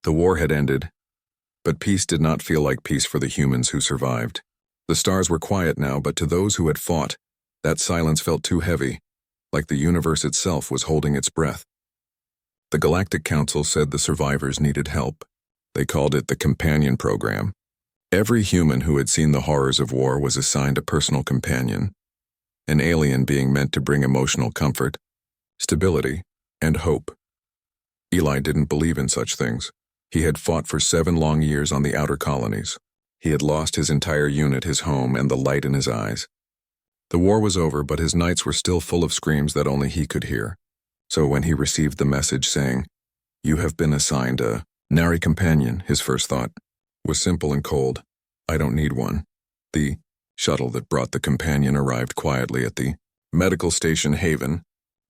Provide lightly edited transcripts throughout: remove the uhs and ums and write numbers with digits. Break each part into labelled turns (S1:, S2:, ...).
S1: The war had ended, but peace did not feel like peace for the humans who survived. The stars were quiet now, but to those who had fought, that silence felt too heavy, like the universe itself was holding its breath. The Galactic Council said the survivors needed help. They called it the Companion Program. Every human who had seen the horrors of war was assigned a personal companion, an alien being meant to bring emotional comfort, stability, and hope. Eli didn't believe in such things. He had fought for 7 long years on the outer colonies. He had lost his entire unit, his home, and the light in his eyes. The war was over, but his nights were still full of screams that only he could hear. So when he received the message saying, "You have been assigned a nary companion," his first thought was simple and cold. "I don't need one." The shuttle that brought the companion arrived quietly at the medical station Haven,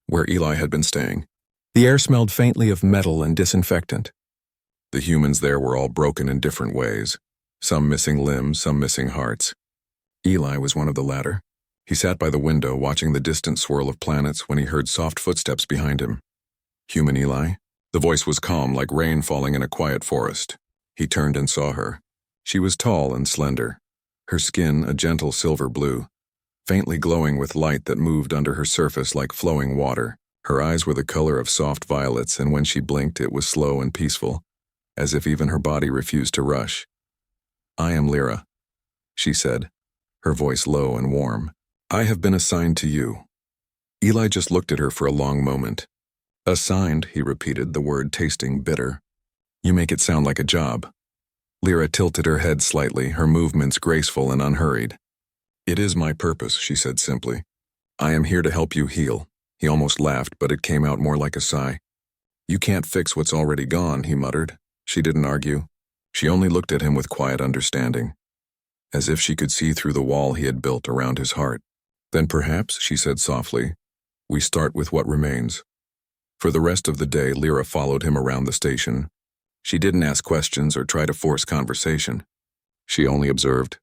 S1: where Eli had been staying. The air smelled faintly of metal and disinfectant. The humans there were all broken in different ways, some missing limbs, some missing hearts. Eli was one of the latter. He sat by the window watching the distant swirl of planets when he heard soft footsteps behind him. "Human Eli?" The voice was calm, like rain falling in a quiet forest. He turned and saw her. She was tall and slender, her skin a gentle silver blue, faintly glowing with light that moved under her surface like flowing water. Her eyes were the color of soft violets, and when she blinked it was slow and peaceful, as if even her body refused to rush. "I am Lyra," she said, her voice low and warm. "I have been assigned to you." Eli just looked at her for a long moment. "Assigned," he repeated, the word tasting bitter. "You make it sound like a job." Lyra tilted her head slightly, her movements graceful and unhurried. "It is my purpose," she said simply. "I am here to help you heal." He almost laughed, but it came out more like a sigh. "You can't fix what's already gone," he muttered. She didn't argue. She only looked at him with quiet understanding, as if she could see through the wall he had built around his heart. "Then perhaps," she said softly, "we start with what remains." For the rest of the day, Lyra followed him around the station. She didn't ask questions or try to force conversation. She only observed.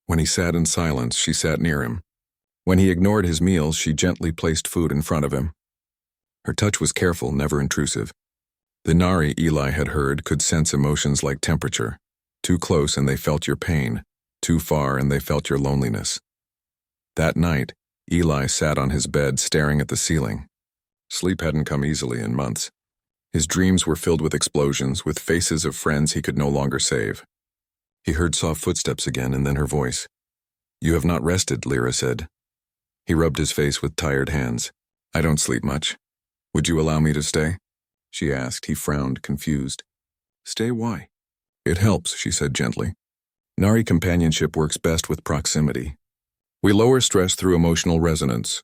S1: When he sat in silence, she sat near him. When he ignored his meals, she gently placed food in front of him. Her touch was careful, never intrusive. The Nari, Eli had heard, could sense emotions like temperature. Too close and they felt your pain. Too far and they felt your loneliness. That night, Eli sat on his bed staring at the ceiling. Sleep hadn't come easily in months. His dreams were filled with explosions, with faces of friends he could no longer save. He heard soft footsteps again, and then her voice. "You have not rested," Lyra said. He rubbed his face with tired hands. "I don't sleep much. Would you allow me to stay?" she asked. He frowned, confused. "Stay why?" "It helps," she said gently. "Nari companionship works best with proximity. We lower stress through emotional resonance.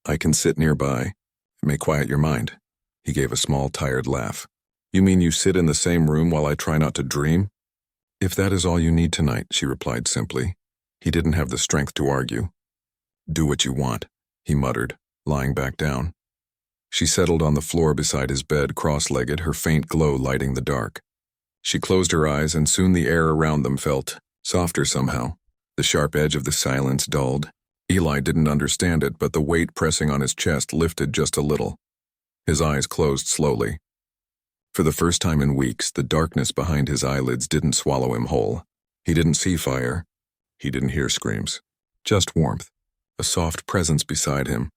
S1: I can sit nearby. It may quiet your mind." He gave a small, tired laugh. "You mean you sit in the same room while I try not to dream?" "If that is all you need tonight," she replied simply. He didn't have the strength to argue. "Do what you want," he muttered, lying back down. She settled on the floor beside his bed, cross-legged, her faint glow lighting the dark. She closed her eyes, and soon the air around them felt softer somehow. The sharp edge of the silence dulled. Eli didn't understand it, but the weight pressing on his chest lifted just a little. His eyes closed slowly. For the first time in weeks, the darkness behind his eyelids didn't swallow him whole. He didn't see fire. He didn't hear screams. Just warmth. A soft presence beside him.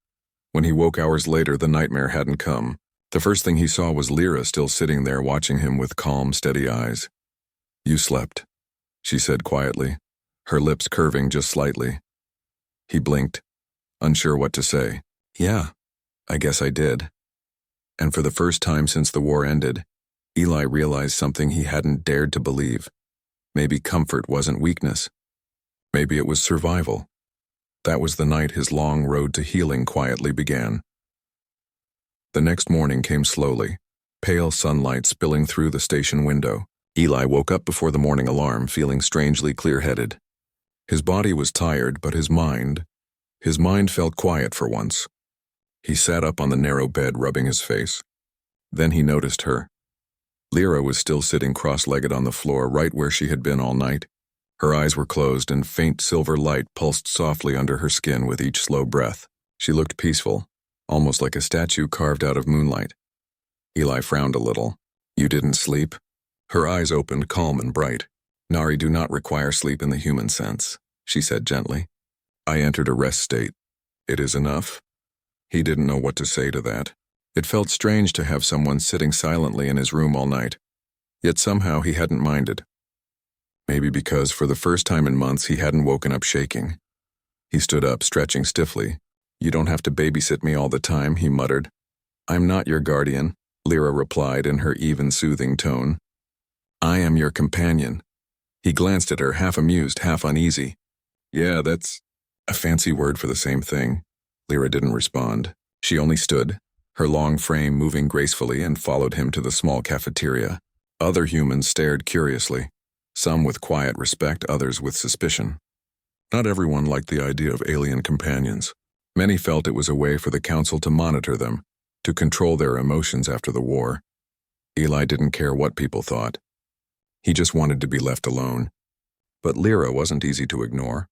S1: When he woke hours later, the nightmare hadn't come. The first thing he saw was Lyra still sitting there watching him with calm, steady eyes. "You slept," she said quietly, her lips curving just slightly. He blinked, unsure what to say. "Yeah, I guess I did." And for the first time since the war ended, Eli realized something he hadn't dared to believe. Maybe comfort wasn't weakness. Maybe it was survival. That was the night his long road to healing quietly began. The next morning came slowly, pale sunlight spilling through the station window. Eli woke up before the morning alarm, feeling strangely clear-headed. His body was tired, but his mind felt quiet for once. He sat up on the narrow bed, rubbing his face. Then he noticed her. Lyra was still sitting cross-legged on the floor, right where she had been all night. Her eyes were closed, and faint silver light pulsed softly under her skin with each slow breath. She looked peaceful, almost like a statue carved out of moonlight. Eli frowned a little. "You didn't sleep?" Her eyes opened, calm and bright. Nari do not require sleep in the human sense, she said gently. I entered a rest state. It is enough. He didn't know what to say to that. It felt strange to have someone sitting silently in his room all night. Yet somehow he hadn't minded. Maybe because for the first time in months he hadn't woken up shaking. He stood up, stretching stiffly. You don't have to babysit me all the time, he muttered. I'm not your guardian, Lyra replied in her even, soothing tone. I am your companion. He glanced at her, half amused, half uneasy. Yeah, that's a fancy word for the same thing. Lyra didn't respond. She only stood, her long frame moving gracefully, and followed him to the small cafeteria. Other humans stared curiously, some with quiet respect, others with suspicion. Not everyone liked the idea of alien companions. Many felt it was a way for the council to monitor them, to control their emotions after the war. Eli didn't care what people thought. He just wanted to be left alone. But Lyra wasn't easy to ignore.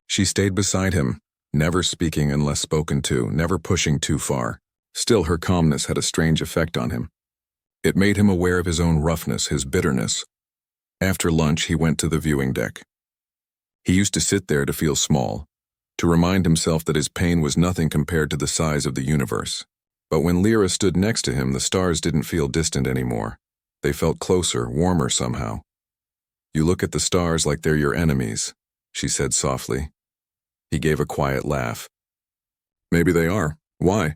S1: She stayed beside him, never speaking unless spoken to, never pushing too far. Still, her calmness had a strange effect on him. It made him aware of his own roughness, his bitterness. After lunch, he went to the viewing deck. He used to sit there to feel small, to remind himself that his pain was nothing compared to the size of the universe. But when Lyra stood next to him, the stars didn't feel distant anymore. They felt closer, warmer somehow. You look at the stars like they're your enemies, she said softly. He gave a quiet laugh. Maybe they are. Why?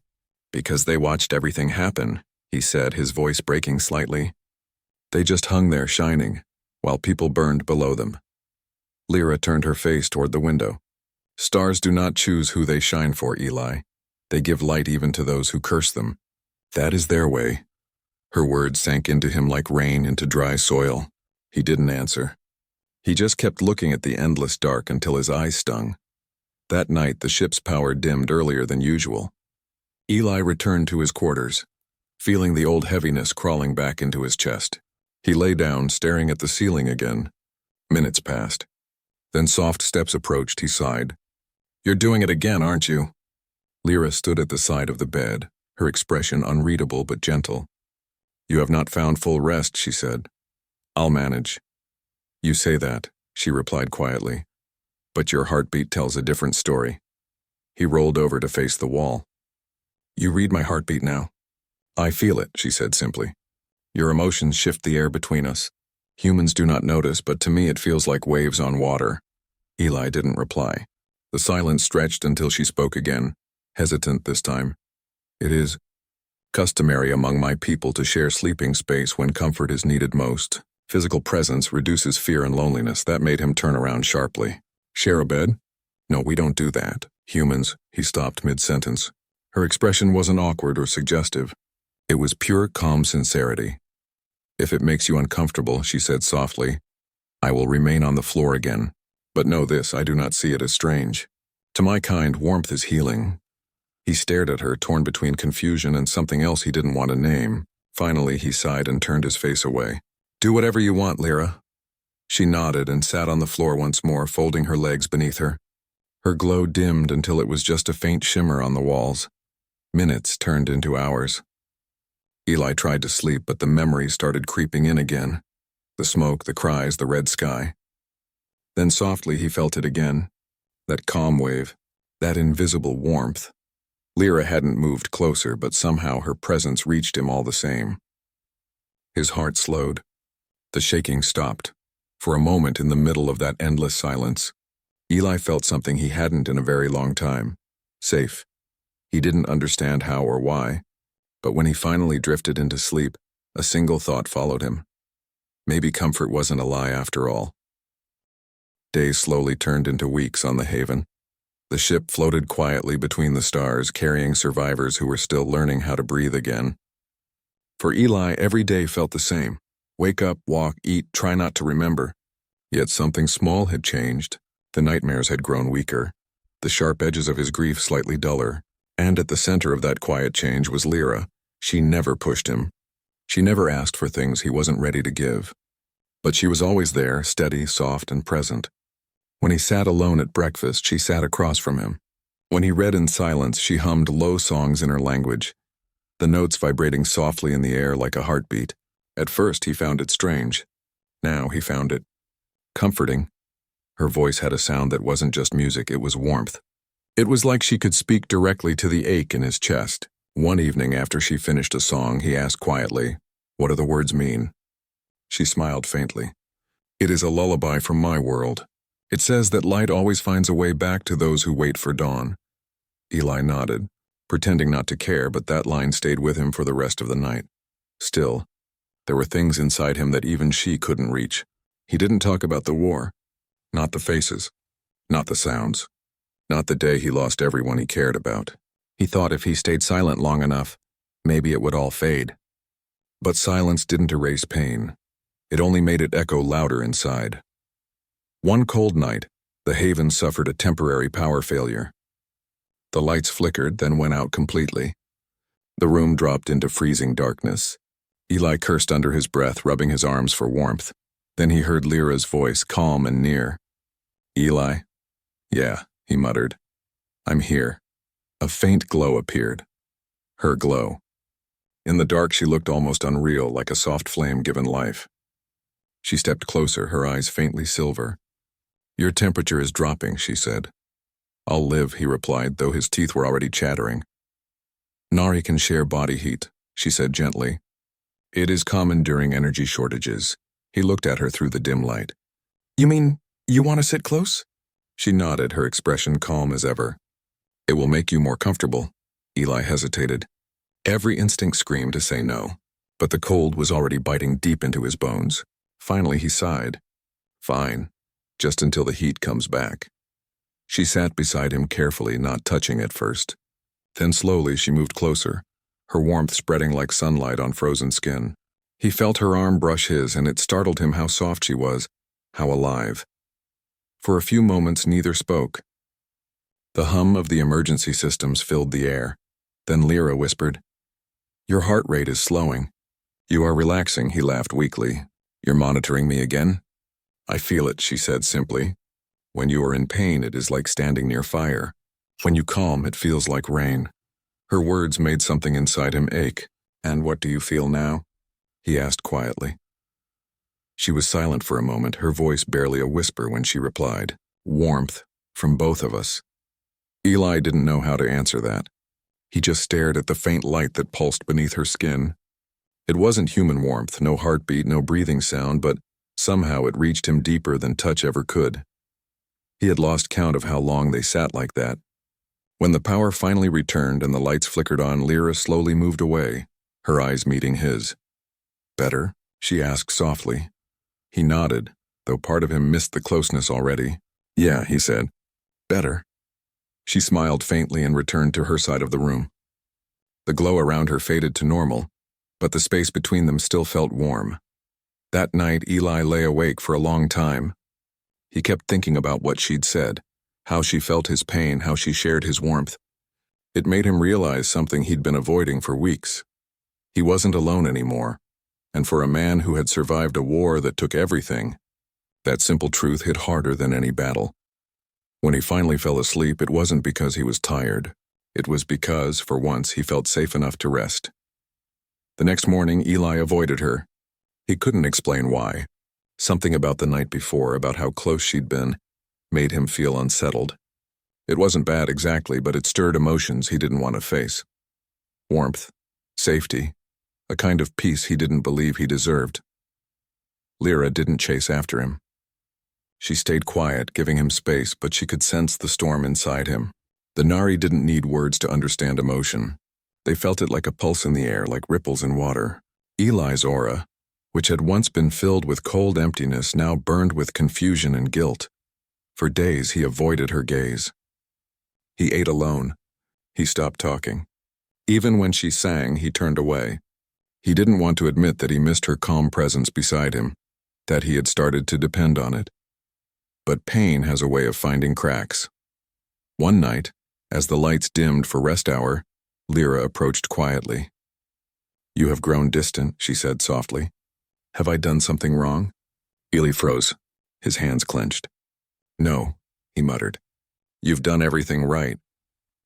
S1: Because they watched everything happen, he said, his voice breaking slightly. They just hung there shining, while people burned below them. Lyra turned her face toward the window. Stars do not choose who they shine for, Eli. They give light even to those who curse them. That is their way. Her words sank into him like rain into dry soil. He didn't answer. He just kept looking at the endless dark until his eyes stung. That night, the ship's power dimmed earlier than usual. Eli returned to his quarters, feeling the old heaviness crawling back into his chest. He lay down, staring at the ceiling again. Minutes passed. Then soft steps approached. He sighed. You're doing it again, aren't you? Lyra stood at the side of the bed, her expression unreadable but gentle. You have not found full rest, she said. I'll manage. You say that, she replied quietly. But your heartbeat tells a different story. He rolled over to face the wall. You read my heartbeat now. I feel it, she said simply. Your emotions shift the air between us. Humans do not notice, but to me it feels like waves on water. Eli didn't reply. The silence stretched until she spoke again, hesitant this time. It is customary among my people to share sleeping space when comfort is needed most. Physical presence reduces fear and loneliness. That made him turn around sharply. Share a bed? No, we don't do that. Humans, he stopped mid-sentence. Her expression wasn't awkward or suggestive. It was pure, calm sincerity. If it makes you uncomfortable, she said softly, I will remain on the floor again. But know this, I do not see it as strange. To my kind, warmth is healing. He stared at her, torn between confusion and something else he didn't want to name. Finally, he sighed and turned his face away. Do whatever you want, Lyra. She nodded and sat on the floor once more, folding her legs beneath her. Her glow dimmed until it was just a faint shimmer on the walls. Minutes turned into hours. Eli tried to sleep, but the memories started creeping in again. The smoke, the cries, the red sky. Then softly he felt it again. That calm wave, that invisible warmth. Lyra hadn't moved closer, but somehow her presence reached him all the same. His heart slowed. The shaking stopped. For a moment in the middle of that endless silence, Eli felt something he hadn't in a very long time. Safe. He didn't understand how or why, but when he finally drifted into sleep, a single thought followed him. Maybe comfort wasn't a lie after all. Days slowly turned into weeks on the Haven. The ship floated quietly between the stars, carrying survivors who were still learning how to breathe again. For Eli, every day felt the same. Wake up, walk, eat, try not to remember. Yet something small had changed. The nightmares had grown weaker, the sharp edges of his grief slightly duller, and at the center of that quiet change was Lyra. She never pushed him. She never asked for things he wasn't ready to give. But she was always there, steady, soft, and present. When he sat alone at breakfast, she sat across from him. When he read in silence, she hummed low songs in her language, the notes vibrating softly in the air like a heartbeat. At first, he found it strange. Now he found it comforting. Her voice had a sound that wasn't just music, it was warmth. It was like she could speak directly to the ache in his chest. One evening after she finished a song, he asked quietly, "What do the words mean?" She smiled faintly. "It is a lullaby from my world. It says that light always finds a way back to those who wait for dawn." Eli nodded, pretending not to care, but that line stayed with him for the rest of the night. Still, there were things inside him that even she couldn't reach. He didn't talk about the war. Not the faces. Not the sounds. Not the day he lost everyone he cared about. He thought if he stayed silent long enough, maybe it would all fade. But silence didn't erase pain. It only made it echo louder inside. One cold night, the Haven suffered a temporary power failure. The lights flickered, then went out completely. The room dropped into freezing darkness. Eli cursed under his breath, rubbing his arms for warmth. Then he heard Lyra's voice, calm and near. "Eli?" "Yeah," he muttered. "I'm here." A faint glow appeared. Her glow. In the dark, she looked almost unreal, like a soft flame given life. She stepped closer, her eyes faintly silver. "Your temperature is dropping," she said. "I'll live," he replied, though his teeth were already chattering. "Nari can share body heat," she said gently. "It is common during energy shortages." He looked at her through the dim light. "You mean you want to sit close?" She nodded, her expression calm as ever. "It will make you more comfortable." Eli hesitated. Every instinct screamed to say no, but the cold was already biting deep into his bones. Finally he sighed. "Fine, just until the heat comes back." She sat beside him carefully, not touching at first. Then slowly she moved closer, her warmth spreading like sunlight on frozen skin. He felt her arm brush his, and it startled him how soft she was, how alive. For a few moments neither spoke. The hum of the emergency systems filled the air. Then Lyra whispered, "Your heart rate is slowing." "You are relaxing," he laughed weakly. "You're monitoring me again?" "I feel it," she said simply. "When you are in pain, it is like standing near fire. When you calm, it feels like rain." Her words made something inside him ache. "And what do you feel now?" he asked quietly. She was silent for a moment, her voice barely a whisper when she replied, "Warmth, from both of us." Eli didn't know how to answer that. He just stared at the faint light that pulsed beneath her skin. It wasn't human warmth, no heartbeat, no breathing sound, but somehow it reached him deeper than touch ever could. He had lost count of how long they sat like that. When the power finally returned and the lights flickered on, Lyra slowly moved away, her eyes meeting his. "Better?" she asked softly. He nodded, though part of him missed the closeness already. "Yeah," he said. "Better." She smiled faintly and returned to her side of the room. The glow around her faded to normal, but the space between them still felt warm. That night, Eli lay awake for a long time. He kept thinking about what she'd said, how she felt his pain, how she shared his warmth. It made him realize something he'd been avoiding for weeks. He wasn't alone anymore. And for a man who had survived a war that took everything, that simple truth hit harder than any battle. When he finally fell asleep, it wasn't because he was tired. It was because, for once, he felt safe enough to rest. The next morning, Eli avoided her. He couldn't explain why. Something about the night before, about how close she'd been, made him feel unsettled. It wasn't bad exactly, but it stirred emotions he didn't want to face. Warmth, safety, a kind of peace he didn't believe he deserved. Lyra didn't chase after him. She stayed quiet, giving him space, but she could sense the storm inside him. The Nari didn't need words to understand emotion. They felt it like a pulse in the air, like ripples in water. Eli's aura, which had once been filled with cold emptiness, now burned with confusion and guilt. For days he avoided her gaze. He ate alone. He stopped talking. Even when she sang, he turned away. He didn't want to admit that he missed her calm presence beside him, that he had started to depend on it. But pain has a way of finding cracks. One night, as the lights dimmed for rest hour, Lyra approached quietly. "You have grown distant," she said softly. "Have I done something wrong?" Eli froze, his hands clenched. "No," he muttered. "You've done everything right.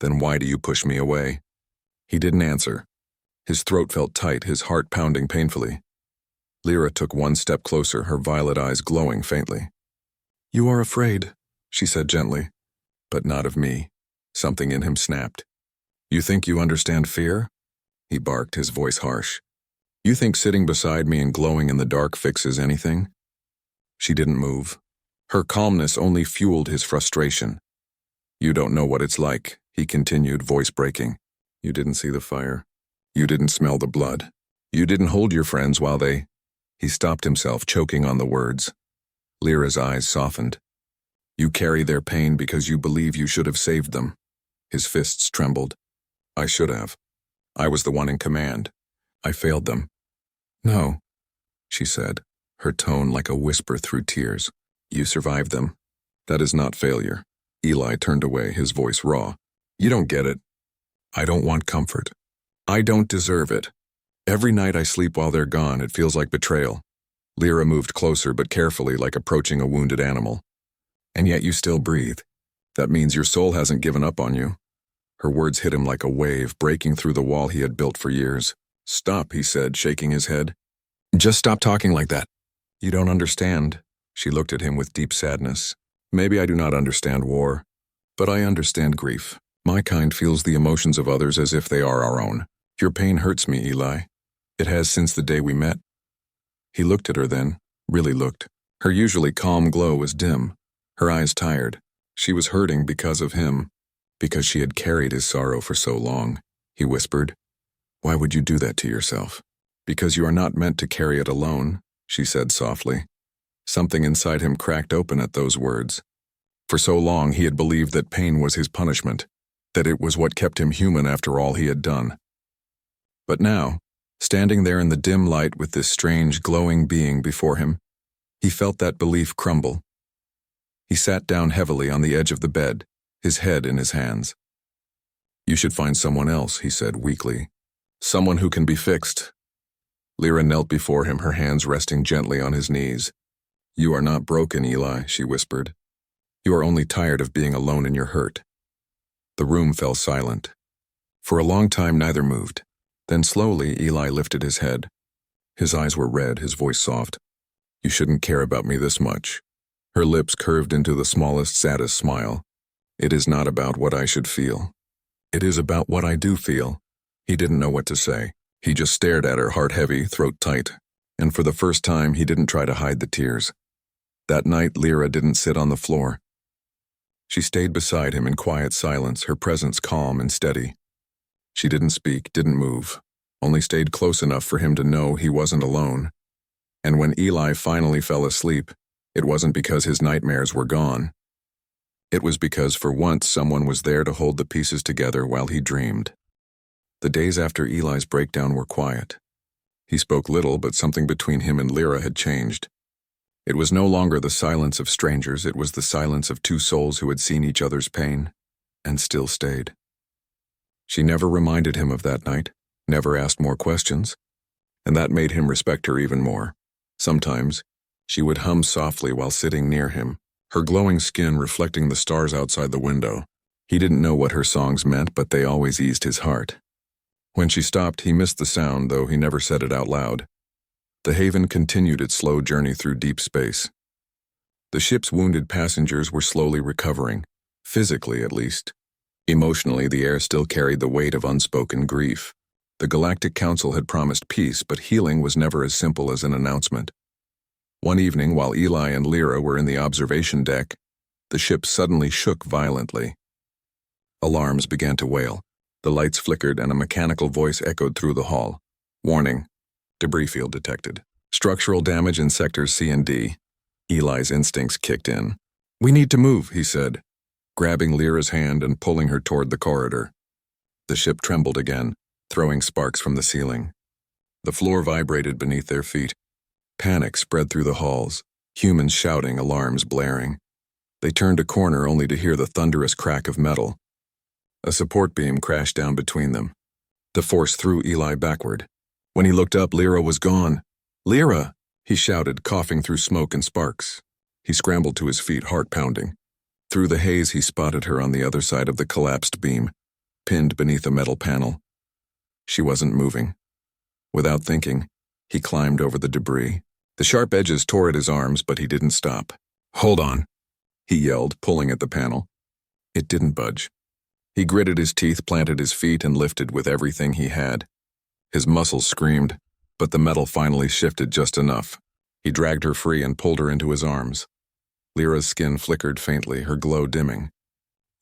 S1: Then why do you push me away?" He didn't answer. His throat felt tight, his heart pounding painfully. Lyra took one step closer, her violet eyes glowing faintly. "You are afraid," she said gently. "But not of me." Something in him snapped. "You think you understand fear?" He barked, his voice harsh. "You think sitting beside me and glowing in the dark fixes anything?" She didn't move. Her calmness only fueled his frustration. "You don't know what it's like," he continued, voice breaking. "You didn't see the fire. You didn't smell the blood. You didn't hold your friends while they—" He stopped himself, choking on the words. Lyra's eyes softened. "You carry their pain because you believe you should have saved them." His fists trembled. "I should have. I was the one in command. I failed them." "No," she said, her tone like a whisper through tears. "You survived them. That is not failure." Eli turned away, his voice raw. "You don't get it. I don't want comfort. I don't deserve it. Every night I sleep while they're gone, it feels like betrayal." Lyra moved closer but carefully, like approaching a wounded animal. "And yet you still breathe. That means your soul hasn't given up on you." Her words hit him like a wave, breaking through the wall he had built for years. "Stop," he said, shaking his head. "Just stop talking like that." "You don't understand." She looked at him with deep sadness. "Maybe I do not understand war, but I understand grief. My kind feels the emotions of others as if they are our own. Your pain hurts me, Eli. It has since the day we met." He looked at her then, really looked. Her usually calm glow was dim, her eyes tired. She was hurting because of him, because she had carried his sorrow for so long. He whispered, "Why would you do that to yourself?" "Because you are not meant to carry it alone," she said softly. Something inside him cracked open at those words. For so long he had believed that pain was his punishment, that it was what kept him human after all he had done. But now, standing there in the dim light with this strange, glowing being before him, he felt that belief crumble. He sat down heavily on the edge of the bed, his head in his hands. "You should find someone else," he said weakly. "Someone who can be fixed." Lyra knelt before him, her hands resting gently on his knees. "You are not broken, Eli," she whispered. "You are only tired of being alone in your hurt." The room fell silent. For a long time neither moved. Then slowly Eli lifted his head. His eyes were red, his voice soft. "You shouldn't care about me this much." Her lips curved into the smallest, saddest smile. "It is not about what I should feel. It is about what I do feel." He didn't know what to say. He just stared at her, heart heavy, throat tight. And for the first time, he didn't try to hide the tears. That night, Lyra didn't sit on the floor. She stayed beside him in quiet silence, her presence calm and steady. She didn't speak, didn't move, only stayed close enough for him to know he wasn't alone. And when Eli finally fell asleep, it wasn't because his nightmares were gone. It was because for once someone was there to hold the pieces together while he dreamed. The days after Eli's breakdown were quiet. He spoke little, but something between him and Lyra had changed. It was no longer the silence of strangers, it was the silence of two souls who had seen each other's pain, and still stayed. She never reminded him of that night, never asked more questions, and that made him respect her even more. Sometimes, she would hum softly while sitting near him, her glowing skin reflecting the stars outside the window. He didn't know what her songs meant, but they always eased his heart. When she stopped, he missed the sound, though he never said it out loud. The Haven continued its slow journey through deep space. The ship's wounded passengers were slowly recovering, physically at least. Emotionally, the air still carried the weight of unspoken grief. The Galactic Council had promised peace, but healing was never as simple as an announcement. One evening, while Eli and Lyra were in the observation deck, the ship suddenly shook violently. Alarms began to wail. The lights flickered and a mechanical voice echoed through the hall. "Warning. Debris field detected. Structural damage in sectors C and D." Eli's instincts kicked in. "We need to move," he said, grabbing Lyra's hand and pulling her toward the corridor. The ship trembled again, throwing sparks from the ceiling. The floor vibrated beneath their feet. Panic spread through the halls, humans shouting, alarms blaring. They turned a corner only to hear the thunderous crack of metal. A support beam crashed down between them. The force threw Eli backward. When he looked up, Lyra was gone. "Lyra!" he shouted, coughing through smoke and sparks. He scrambled to his feet, heart pounding. Through the haze, he spotted her on the other side of the collapsed beam, pinned beneath a metal panel. She wasn't moving. Without thinking, He climbed over the debris. The sharp edges tore at his arms, but he didn't stop. "Hold on," he yelled, pulling at the panel. It didn't budge. He gritted his teeth, planted his feet, and lifted with everything he had. His muscles screamed, but the metal finally shifted just enough. He dragged her free and pulled her into his arms. Lyra's skin flickered faintly, her glow dimming.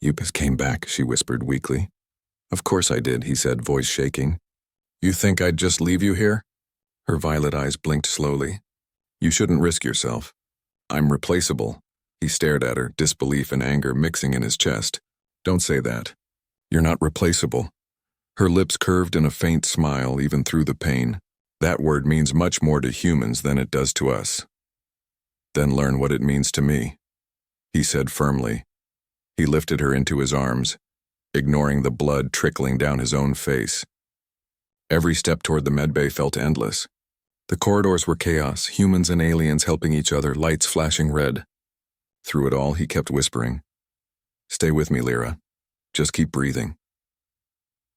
S1: "You came back," she whispered weakly. "Of course I did," he said, voice shaking. "You think I'd just leave you here?" Her violet eyes blinked slowly. "You shouldn't risk yourself. I'm replaceable." He stared at her, disbelief and anger mixing in his chest. "Don't say that. You're not replaceable." Her lips curved in a faint smile, even through the pain. "That word means much more to humans than it does to us." "Then learn what it means to me," he said firmly. He lifted her into his arms, ignoring the blood trickling down his own face. Every step toward the medbay felt endless. The corridors were chaos, humans and aliens helping each other, lights flashing red. Through it all, he kept whispering, "Stay with me, Lyra. Just keep breathing."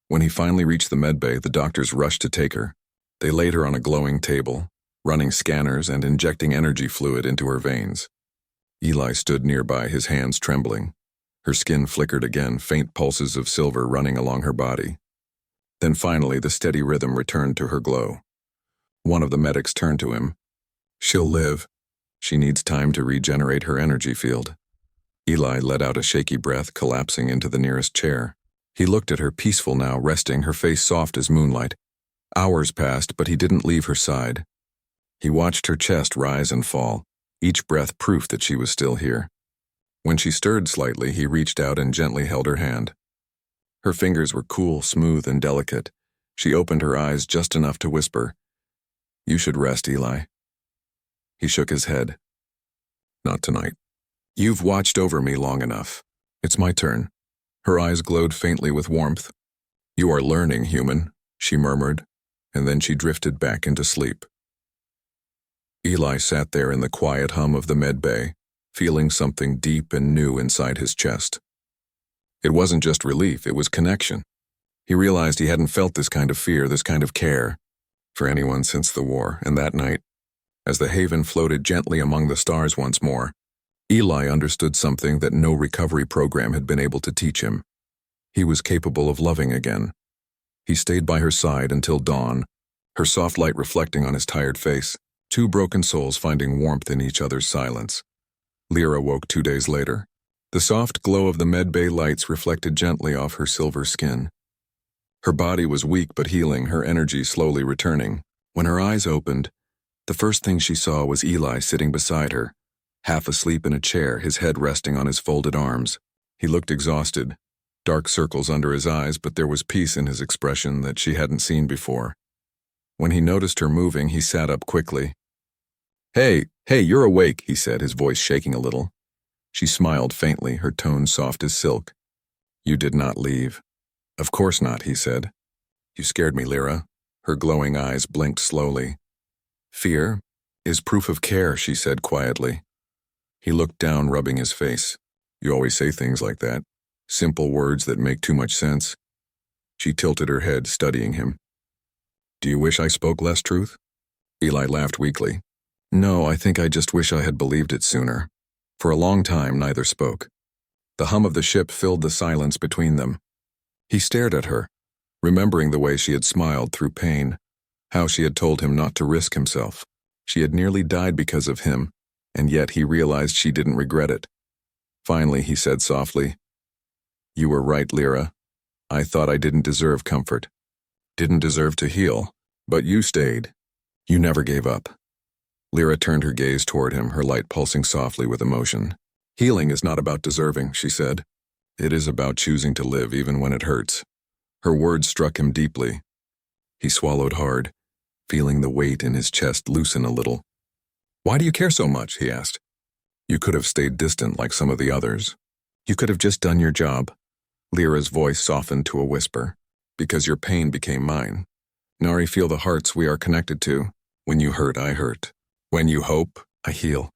S1: When he finally reached the medbay, the doctors rushed to take her. They laid her on a glowing table, running scanners and injecting energy fluid into her veins. Eli stood nearby, his hands trembling. Her skin flickered again, faint pulses of silver running along her body. Then finally, the steady rhythm returned to her glow. One of the medics turned to him. "She'll live. She needs time to regenerate her energy field." Eli let out a shaky breath, collapsing into the nearest chair. He looked at her, peaceful now, resting, her face soft as moonlight. Hours passed, but he didn't leave her side. He watched her chest rise and fall, each breath proof that she was still here. When she stirred slightly, he reached out and gently held her hand. Her fingers were cool, smooth, and delicate. She opened her eyes just enough to whisper, "You should rest, Eli." He shook his head. "Not tonight. You've watched over me long enough. It's my turn." Her eyes glowed faintly with warmth. "You are learning, human," she murmured, and then she drifted back into sleep. Eli sat there in the quiet hum of the medbay, feeling something deep and new inside his chest. It wasn't just relief, it was connection. He realized he hadn't felt this kind of fear, this kind of care, for anyone since the war, and that night, as the haven floated gently among the stars once more, Eli understood something that no recovery program had been able to teach him. He was capable of loving again. He stayed by her side until dawn, her soft light reflecting on his tired face, two broken souls finding warmth in each other's silence. Lyra woke 2 days later. The soft glow of the medbay lights reflected gently off her silver skin. Her body was weak but healing, her energy slowly returning. When her eyes opened, the first thing she saw was Eli sitting beside her, half asleep in a chair, his head resting on his folded arms. He looked exhausted, dark circles under his eyes, but there was peace in his expression that she hadn't seen before. When he noticed her moving, he sat up quickly. Hey, you're awake," he said, his voice shaking a little. She smiled faintly, her tone soft as silk. "You did not leave." "Of course not," he said. "You scared me, Lyra." Her glowing eyes blinked slowly. "Fear is proof of care," she said quietly. He looked down, rubbing his face. "You always say things like that. Simple words that make too much sense." She tilted her head, studying him. "Do you wish I spoke less truth?" Eli laughed weakly. "No, I think I just wish I had believed it sooner." For a long time, neither spoke. The hum of the ship filled the silence between them. He stared at her, remembering the way she had smiled through pain, how she had told him not to risk himself. She had nearly died because of him, and yet he realized she didn't regret it. Finally, he said softly, "You were right, Lyra. I thought I didn't deserve comfort, didn't deserve to heal, but you stayed. You never gave up." Lyra turned her gaze toward him, her light pulsing softly with emotion. "Healing is not about deserving," she said. "It is about choosing to live even when it hurts." Her words struck him deeply. He swallowed hard, feeling the weight in his chest loosen a little. "Why do you care so much?" he asked. "You could have stayed distant like some of the others. You could have just done your job." Lyra's voice softened to a whisper. "Because your pain became mine. Nari, feel the hearts we are connected to. When you hurt, I hurt. When you hope, I heal."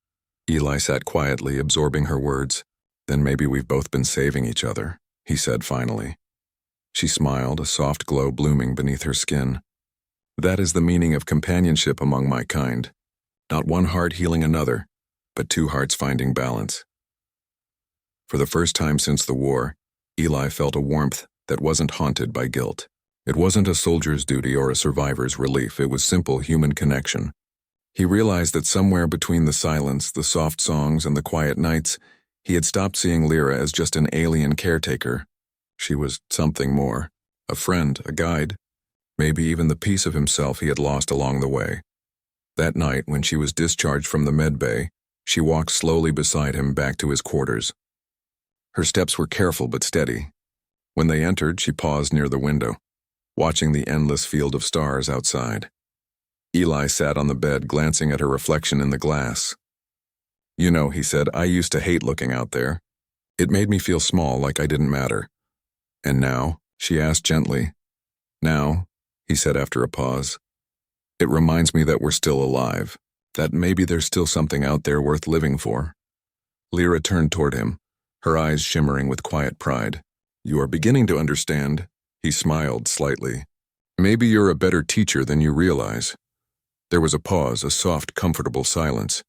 S1: Eli sat quietly, absorbing her words. "Then maybe we've both been saving each other," he said finally. She smiled, a soft glow blooming beneath her skin. That is the meaning of companionship among my kind. Not one heart healing another, but two hearts finding balance. For the first time since the war, Eli felt a warmth that wasn't haunted by guilt. It wasn't a soldier's duty or a survivor's relief, it was simple human connection. He realized that somewhere between the silence, the soft songs, and the quiet nights, he had stopped seeing Lyra as just an alien caretaker. She was something more, a friend, a guide, maybe even the piece of himself he had lost along the way. That night, when she was discharged from the med bay, she walked slowly beside him back to his quarters. Her steps were careful but steady. When they entered, she paused near the window, watching the endless field of stars outside. Eli sat on the bed, glancing at her reflection in the glass. "You know," he said, "I used to hate looking out there. It made me feel small, like I didn't matter." "And now?" she asked gently. "Now," he said after a pause, "it reminds me that we're still alive, that maybe there's still something out there worth living for." Lyra turned toward him, her eyes shimmering with quiet pride. "You are beginning to understand," he smiled slightly. "Maybe you're a better teacher than you realize." There was a pause, a soft, comfortable silence.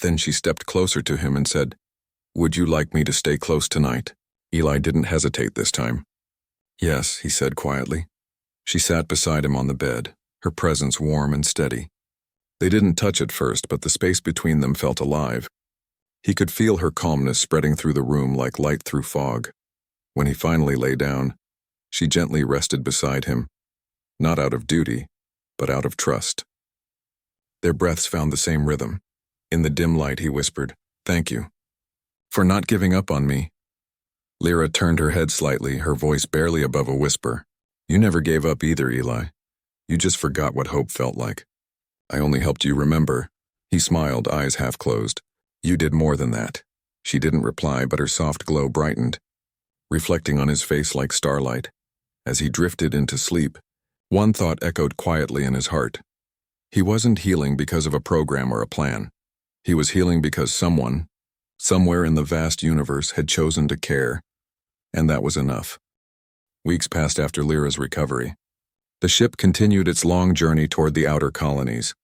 S1: Then she stepped closer to him and said, "Would you like me to stay close tonight?" Eli didn't hesitate this time. "Yes," he said quietly. She sat beside him on the bed, her presence warm and steady. They didn't touch at first, but the space between them felt alive. He could feel her calmness spreading through the room like light through fog. When he finally lay down, she gently rested beside him, not out of duty, but out of trust. Their breaths found the same rhythm. In the dim light, he whispered, "Thank you for not giving up on me." Lyra turned her head slightly, her voice barely above a whisper. "You never gave up either, Eli. You just forgot what hope felt like. I only helped you remember." He smiled, eyes half closed. "You did more than that." She didn't reply, but her soft glow brightened, reflecting on his face like starlight. As he drifted into sleep, one thought echoed quietly in his heart. He wasn't healing because of a program or a plan. He was healing because someone, somewhere in the vast universe, had chosen to care, and that was enough. Weeks passed after Lyra's recovery. The ship continued its long journey toward the outer colonies,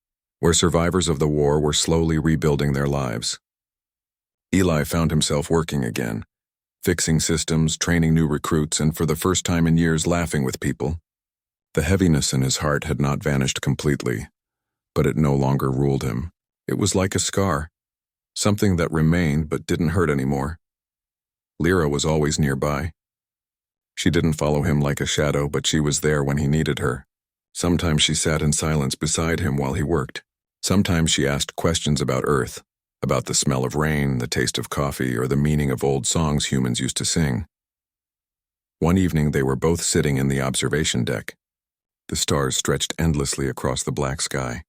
S1: where survivors of the war were slowly rebuilding their lives. Eli found himself working again, fixing systems, training new recruits, and for the first time in years laughing with people. The heaviness in his heart had not vanished completely, but it no longer ruled him. It was like a scar, something that remained but didn't hurt anymore. Lyra was always nearby. She didn't follow him like a shadow, but she was there when he needed her. Sometimes she sat in silence beside him while he worked. Sometimes she asked questions about Earth, about the smell of rain, the taste of coffee, or the meaning of old songs humans used to sing. One evening they were both sitting in the observation deck. The stars stretched endlessly across the black sky.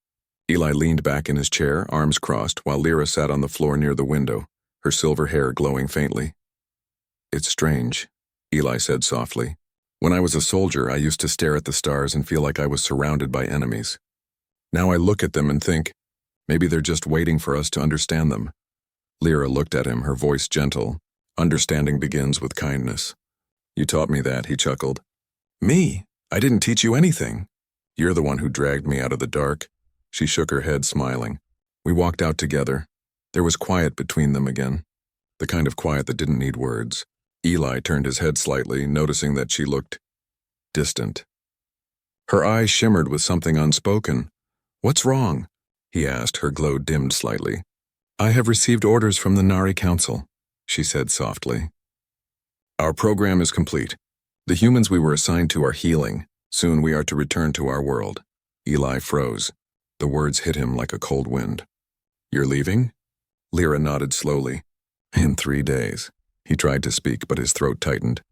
S1: Eli leaned back in his chair, arms crossed, while Lyra sat on the floor near the window, her silver hair glowing faintly. "It's strange," Eli said softly. "When I was a soldier, I used to stare at the stars and feel like I was surrounded by enemies. Now I look at them and think, maybe they're just waiting for us to understand them." Lyra looked at him, her voice gentle. "Understanding begins with kindness." "You taught me that," he chuckled. "Me? I didn't teach you anything. You're the one who dragged me out of the dark." She shook her head, smiling. We walked out together. There was quiet between them again, the kind of quiet that didn't need words. Eli turned his head slightly, noticing that she looked distant. Her eyes shimmered with something unspoken. "What's wrong?" he asked, her glow dimmed slightly. "I have received orders from the Nari Council," she said softly. "Our program is complete. The humans we were assigned to are healing. Soon we are to return to our world." Eli froze. The words hit him like a cold wind. "You're leaving?" Lyra nodded slowly. "In 3 days." He tried to speak, but his throat tightened.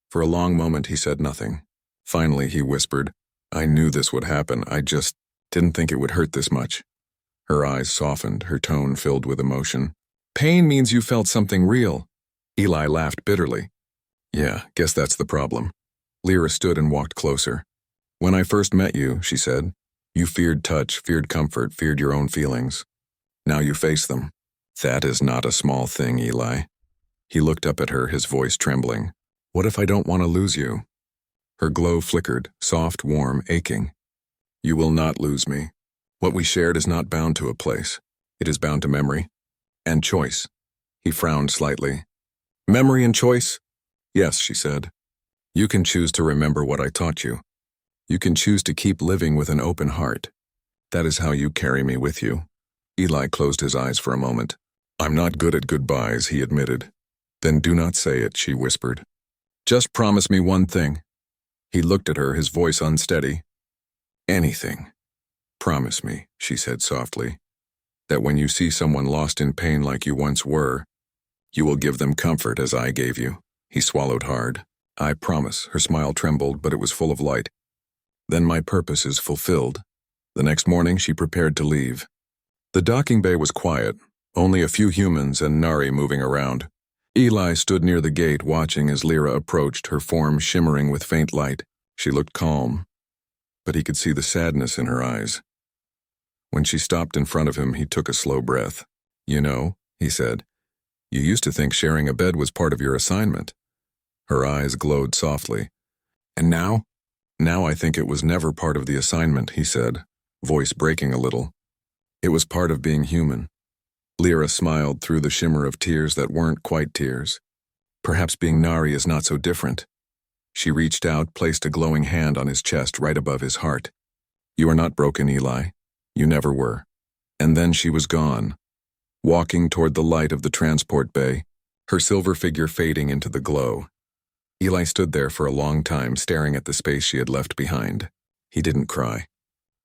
S1: For a long moment he said nothing. Finally he whispered, "I knew this would happen. I just didn't think it would hurt this much." Her eyes softened, her tone filled with emotion. "Pain means you felt something real." Eli laughed bitterly. "Yeah, guess that's the problem." Lyra stood and walked closer. "When I first met you," she said, "you feared touch, feared comfort, feared your own feelings. Now you face them. That is not a small thing, Eli." He looked up at her, his voice trembling. "What if I don't want to lose you?" Her glow flickered, soft, warm, aching. You will not lose me. What we shared is not bound to a place. It is bound to memory and choice. He frowned slightly. Memory and choice? Yes, she said. You can choose to remember what I taught you. You can choose to keep living with an open heart. That is how you carry me with you. Eli closed his eyes for a moment. I'm not good at goodbyes, he admitted. Then do not say it, she whispered. Just promise me one thing. He looked at her, his voice unsteady. Anything. Promise me, she said softly, that when you see someone lost in pain like you once were, you will give them comfort as I gave you. He swallowed hard. I promise. Her smile trembled, but it was full of light. Then my purpose is fulfilled. The next morning she prepared to leave. The docking bay was quiet, only a few humans and Nari moving around. Eli stood near the gate watching as Lyra approached, her form shimmering with faint light. She looked calm, but he could see the sadness in her eyes. When she stopped in front of him, he took a slow breath. You know, he said, you used to think sharing a bed was part of your assignment. Her eyes glowed softly. And now? Now I think it was never part of the assignment, he said, voice breaking a little. It was part of being human. Lyra smiled through the shimmer of tears that weren't quite tears. Perhaps being Nari is not so different. She reached out, placed a glowing hand on his chest right above his heart. You are not broken, Eli. You never were. And then she was gone, walking toward the light of the transport bay, her silver figure fading into the glow. Eli stood there for a long time, staring at the space she had left behind. He didn't cry.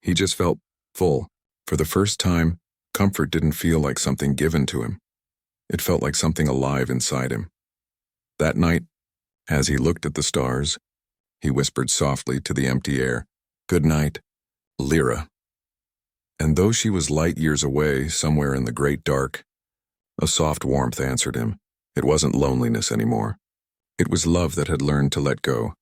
S1: He just felt full. For the first time, comfort didn't feel like something given to him. It felt like something alive inside him. That night, as he looked at the stars, he whispered softly to the empty air, "Good night, Lyra." And though she was light years away, somewhere in the great dark, a soft warmth answered him. It wasn't loneliness anymore. It was love that had learned to let go.